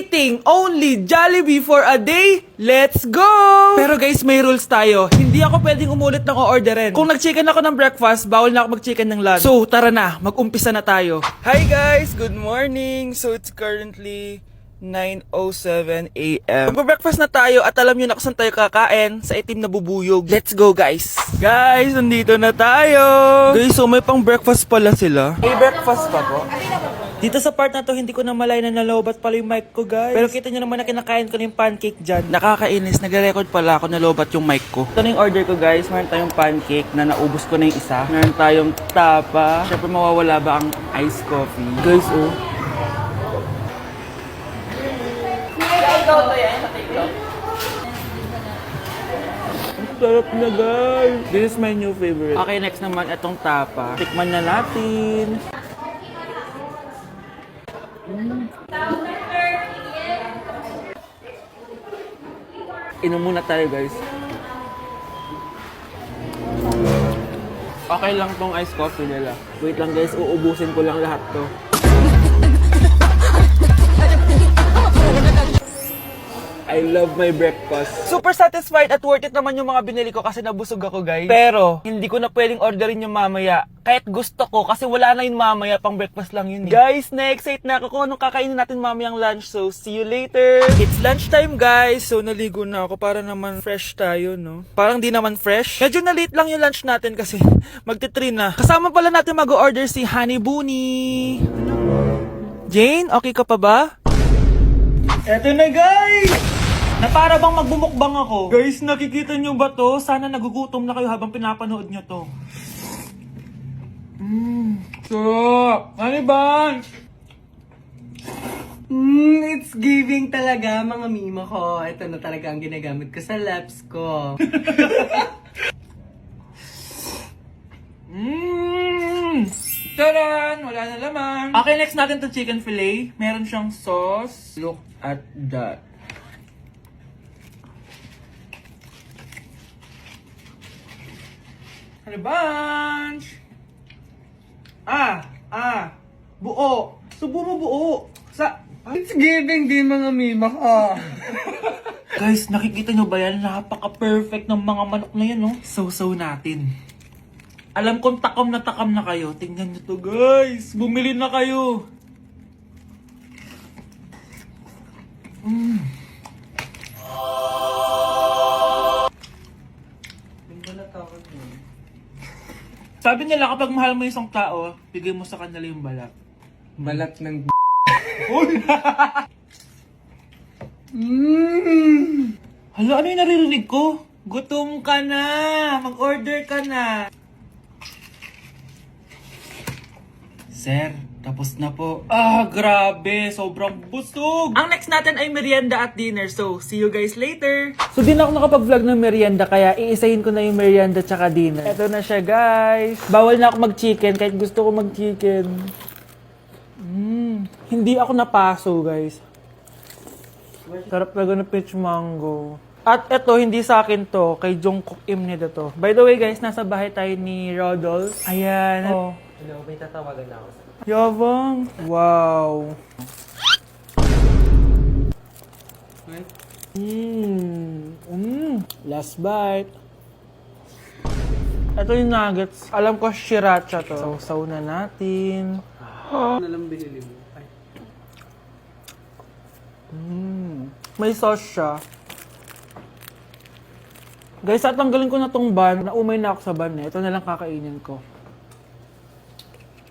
Eating only Jollibee for a day? Let's go! Pero guys, may rules tayo. Hindi ako pwedeng umulit ng o-orderin. Kung nag-chicken ako ng breakfast, bawal na ako mag-chicken ng lunch. So, tara na, mag-umpisa na tayo. Hi guys! Good morning! So, it's currently 9:07 a.m. Magpa-breakfast na tayo at alam nyo na kung saan tayo kakain, sa itim na bubuyog. Let's go guys! Guys, nandito na tayo! Guys, so may pang breakfast pala sila. May breakfast pa po? Dito sa part na to, hindi ko na malay na nalobat pala yung mic ko, guys. Pero kita nyo naman na kinakain ko na yung pancake dyan. Nakakainis, nagre-record pala ako nalobat yung mic ko. Ito na yung order ko, guys. Meron tayong pancake na naubos ko na yung isa. Meron tayong tapa. Siyempre, mawawala ba ang iced coffee? Guys, oh. Sarap na, guys. This is my new favorite. Okay, next naman, itong tapa. Tikman na natin. Inom muna tayo, guys. Okay lang tong iced coffee nila. Wait lang, guys. Uubusin ko lang lahat to. I love my breakfast. Super satisfied at worth it naman yung mga binili ko kasi nabusog ako, guys. Pero, hindi ko na pwedeng orderin yung mamaya. Kahit gusto ko kasi wala na yung mamaya, pang breakfast lang yun. Guys, na-excite na ako kung anong kakainin natin mamayang lunch. So, see you later. It's lunchtime, guys. So, naligo na ako para naman fresh tayo, no? Parang di naman fresh. Medyo na-late lang yung lunch natin kasi magti-3 na. Kasama pala natin mag-order si Honey Bunny. Jane, okay ka pa ba? Eto na, guys! Na para bang magbumukbang ako. Guys, nakikita nyo ba to? Sana nagugutom na kayo habang pinapanood nyo to. Sarap! Ano ba? It's giving talaga, mga mima ko. Ito na talaga ang ginagamit ko sa laps ko. Taran! Wala na laman. Okay, next natin to chicken fillet. Meron siyang sauce. Look at that. Ano bunch? Buo. Subo mo buo. It's giving din, mga mima ko. Guys, nakikita nyo ba yan? Napaka-perfect ng mga manok na yan, no? So natin. Alam kong takam na kayo. Tingnan nyo to, guys. Bumili na kayo. Sabi nila kapag mahal mo yung isang tao, bigay mo sa kanila yung balat. Balat ng Hala, ano yung naririnig ko? Gutom ka na! Mag-order ka na! Sir, tapos na po. Grabe! Sobrang busog! Ang next natin ay merienda at dinner. So, see you guys later! So, di na ako nakapag-vlog ng merienda, kaya iisahin ko na yung merienda tsaka dinner. Ito na siya, guys! Bawal na ako mag-chicken kahit gusto ko mag-chicken. Hindi ako napaso, guys. Sarap talaga ng peach mango. At eto, hindi sa akin to. Kay Jungkook Im nito to. By the way, guys, nasa bahay tayo ni Rodolph. Ayan. Oh. Hello, may tatawagan na ako. Yabang. Wow. Last bite. Ito yung nuggets. Alam ko, sriracha to. Sausaw na natin. Ano lang binili mo? Ay. May sauce siya. Guys, tatanggalin ko na tong bun. Naumay na ako sa bun eh. Ito na lang kakainin ko.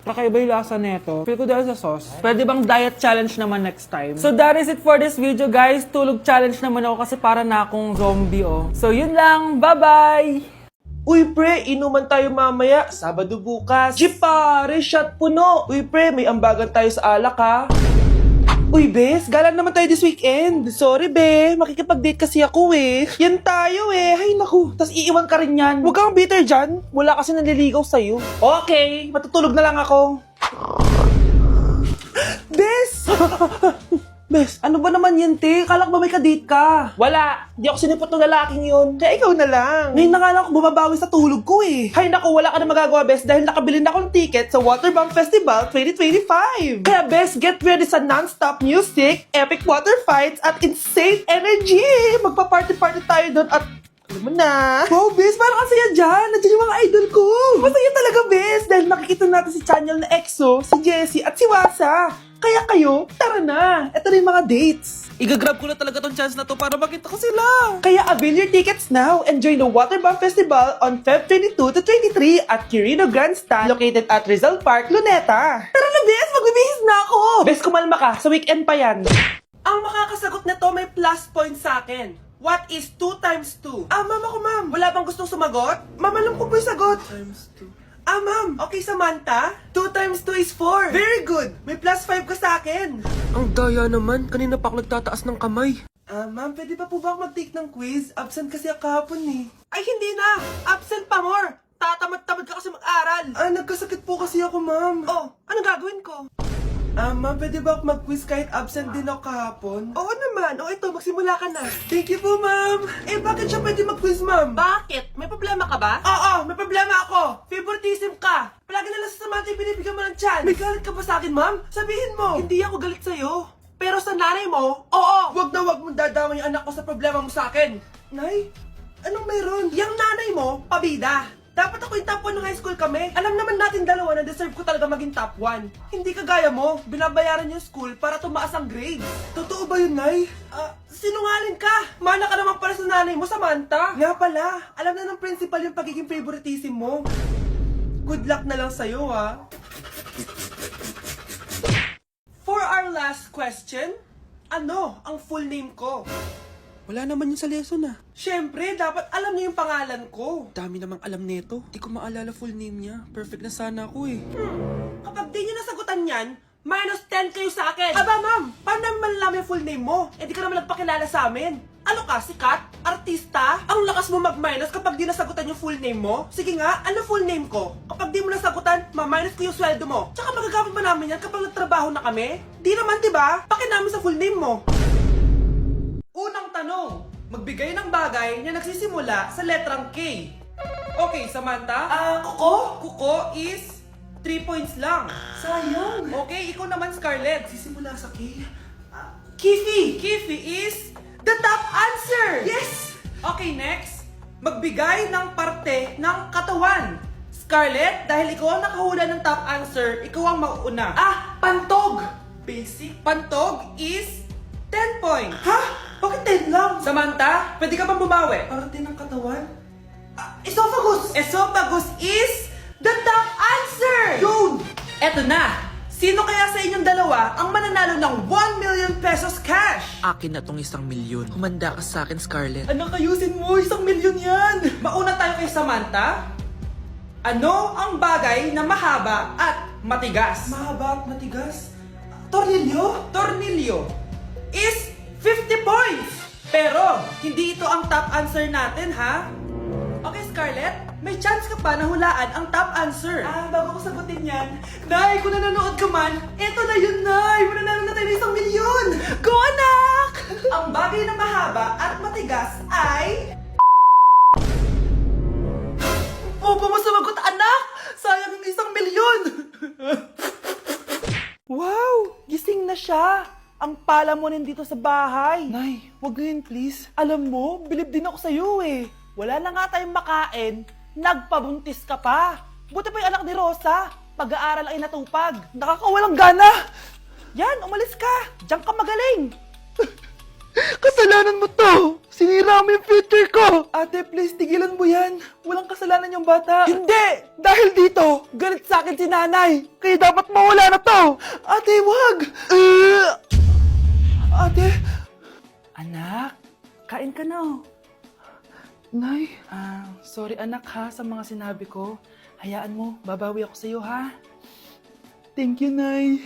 Kakaiba yung lasa nito. Feel ko dahil sa sauce. Pwede bang diet challenge naman next time? So that is it for this video, guys. Tulog challenge naman ako kasi para na akong zombie, oh. So yun lang. Bye-bye! Uy pre, inuman tayo mamaya. Sabado bukas. Jeep pare, shot puno. Uy pre, may ambagan tayo sa alak ha. Uy bes, gala naman tayo this weekend. Sorry be, makikipag-date kasi ako eh. Yan tayo eh. Ay naku, tas iiwan ka rin yan. Huwag kang bitter dyan. Wala kasi naliligaw sa'yo. Okay, matutulog na lang ako. Bes! Bes, ano ba naman yan, te? Kalak ba may kadate ka? Wala. Di ako sinipot ng lalaking yun. Kaya ikaw na lang. Ngayon na nga lang ako bumabawi sa tulog ko eh. Hay naku, wala ka na magagawa, Bes, dahil nakabili na akong ticket sa Waterbomb Festival 2025. Kaya, Bes, get ready sa non-stop music, epic water fights, at insane energy. Magpa-party-party tayo doon at alam mo na. Wow, Bes, parang ang saya dyan. Nandiyan yung mga idol ko. Masaya talaga, Bes, dahil makikita natin si Channel na EXO, si Jessie, at si Wasa. Kaya kayo, tara na. Ito na yung mga dates. Igagrab ko na talaga tong chance na to para makita ko sila. Kaya avail your tickets now and join the Waterbomb Festival on Feb 22 to 23 at Quirino Grandstand located at Rizal Park, Luneta. Tara na, Bes! Magbibihis na ako! Bes, kumalma ka. Sa weekend pa yan. Ang makakasagot na to may plus point sa akin. What is 2 times 2? Ah, ma'am ako, ma'am. Wala bang gustong sumagot? Ma'am, alam ko po yung sagot. 2 times 2. Ah, ma'am. Okay, Samantha. 2 times 2 is 4. Very good. May plus 5 ka sa akin. Ang daya naman. Kanina pa ako nagtataas ng kamay. Ah, ma'am, pwede pa po ba ako mag-take ng quiz? Absent kasi ako kahapon eh. Ay, hindi na. Absent pa more. Tatamad-tamad ka kasi mag-aral. Ah, nagkasakit po kasi ako, ma'am. Oh, anong gagawin ko? Ah, ma'am, pwede ba ako mag-quiz kahit absent din ako kahapon? Oo naman. O ito, magsimula ka na. Thank you po, ma'am. Eh, bakit siya pwede mag-quiz, ma'am? Bakit? May problema ka ba? Oo, may problema ako. Favoritism ka. Palagi na lang sa Samantha yung binibigyan mo ng chance. May galit ka ba sa akin, ma'am? Sabihin mo. Hindi ako galit sa'yo. Pero sa nanay mo, oo. Wag na wag mong dadama yung anak ko sa problema mo sa akin. Nay, anong meron? Yang nanay mo, pabida. Dapat ako yung top 1 ng high school kami. Alam naman natin dalawa na deserve ko talaga maging top 1. Hindi kagaya mo, binabayaran yung school para tumaas ang grades. Totoo ba yun, Nay? Sinungaling ka! Mana ka naman para sa nanay mo, Samantha. Nga pala, alam na ng principal yung pagiging favoritism mo. Good luck na lang sa'yo, ha? For our last question, ano ang full name ko? Wala naman yun sa lesson ah. Siyempre, dapat alam niyo yung pangalan ko. Dami namang alam nito. Di ko maalala full name niya. Perfect na sana ako eh. Kapag di niyo nasagutan yan, minus 10 kayo sa akin. Aba ma'am, paano naman malalaman yung full name mo? Eh di ka naman nagpakilala sa amin. Ano ka, sikat? Artista? Ang lakas mo mag-minus kapag di nasagutan yung full name mo? Sige nga, ano full name ko? Kapag di mo nasagutan, ma-minus ko yung sweldo mo. Tsaka magagamit ba namin yan kapag nagtrabaho na kami? Di naman diba? Pakinamin sa full name mo. Unang tanong, magbigay ng bagay na nagsisimula sa letrang K. Okay, Samantha? Kuko? Kuko is 3 points lang. Sayang. Okay, ikaw naman, Scarlett. Sisimula sa K? Kifi. Kifi is the top answer. Yes! Okay, next. Magbigay ng parte ng katawan. Scarlett, dahil ikaw ang nakahula ng top answer, ikaw ang mauuna. Pantog. Basic. Pantog is 10 points. Ha? Bakit 10 lang? Samantha, pwede ka bang bumawi? Parte ng katawan? Esophagus! Esophagus is the top answer! Yun! Eto na! Sino kaya sa inyong dalawa ang mananalo ng 1 million pesos cash? Akin na tong 1 milyon. Humanda ka sa akin, Scarlett. Anak, ayusin mo! 1 milyon yan! Mauna tayo kay Samantha. Ano ang bagay na mahaba at matigas? Mahaba at matigas? Tornilyo? Tornilyo is 50 points! Pero, hindi ito ang top answer natin, ha? Okay, Scarlett, may chance ka pa na hulaan ang top answer. Bago ko sagutin yan, Nay, kung nanonood ka man, eto na yun, Nay! Mananalo na tayo ng 1 milyon! Go, anak! Ang bagay na mahaba at matigas ay... Huwag mo sumagot, anak! Sayang yung 1 milyon! Wow! Gising na siya! Ang pala mo nandito sa bahay. Nay, wag ngayon please. Alam mo, bilib din ako sa'yo eh. Wala na nga tayong makain, nagpabuntis ka pa. Buti pa yung anak ni Rosa, pag-aaral ay natupag. Nakakawalang gana. Yan, umalis ka. Diyan ka magaling. Kasalanan mo to. Sinira mo yung future ko. Ate, please, tigilan mo yan. Walang kasalanan yung bata. Hindi! Dahil dito, galit sa akin si nanay. Kaya dapat mawala na to. Ate, wag! Ate! Anak, kain ka na oh. Nay? Sorry anak ha sa mga sinabi ko. Hayaan mo, babawi ako sa'yo ha. Thank you, Nay.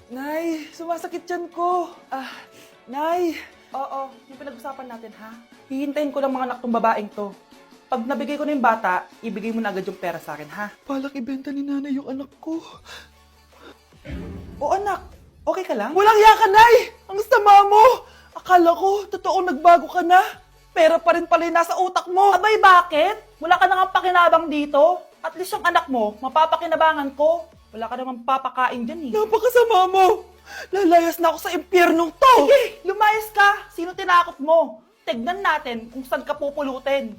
Nay, sumasakit yan ko. Nay. Oo, yung pinag-usapan natin ha. Hihintayin ko lang mga anak tong babaeng to. Pag nabigay ko na yung bata, ibigay mo na agad yung pera sa akin ha. Palak ibenta ni nanay yung anak ko. O anak, Okay ka lang? Walang ya ka, Nay! Ang sama mo! Akala ko, totoo nagbago ka na. Pero pa rin pala yung nasa utak mo. Abay, bakit? Wala ka nang pakinabang dito. At least yung anak mo, mapapakinabangan ko. Wala ka namang papakain dyan eh. Napakasama mo! Lalayas na ako sa impyernong to! Sige, lumayas ka! Sino tinakot mo? Tignan natin kung saan ka pupulutin.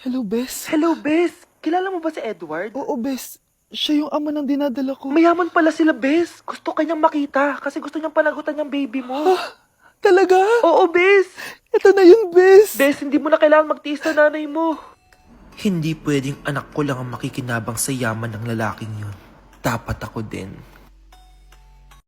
Hello, Bes. Hello, Bes! Kilala mo ba si Edward? Oo, Bes. Siya yung ama ng dinadala ko. Mayaman pala sila, Bes. Gusto kanyang makita kasi gusto niyang panagutan yung baby mo. Talaga? Oo, Bes! Ito na yun, Bes. Bes, hindi mo na kailangan magtiis na nanay mo. Hindi pwedeng anak ko lang ang makikinabang sa yaman ng lalaking yun. Dapat ako din.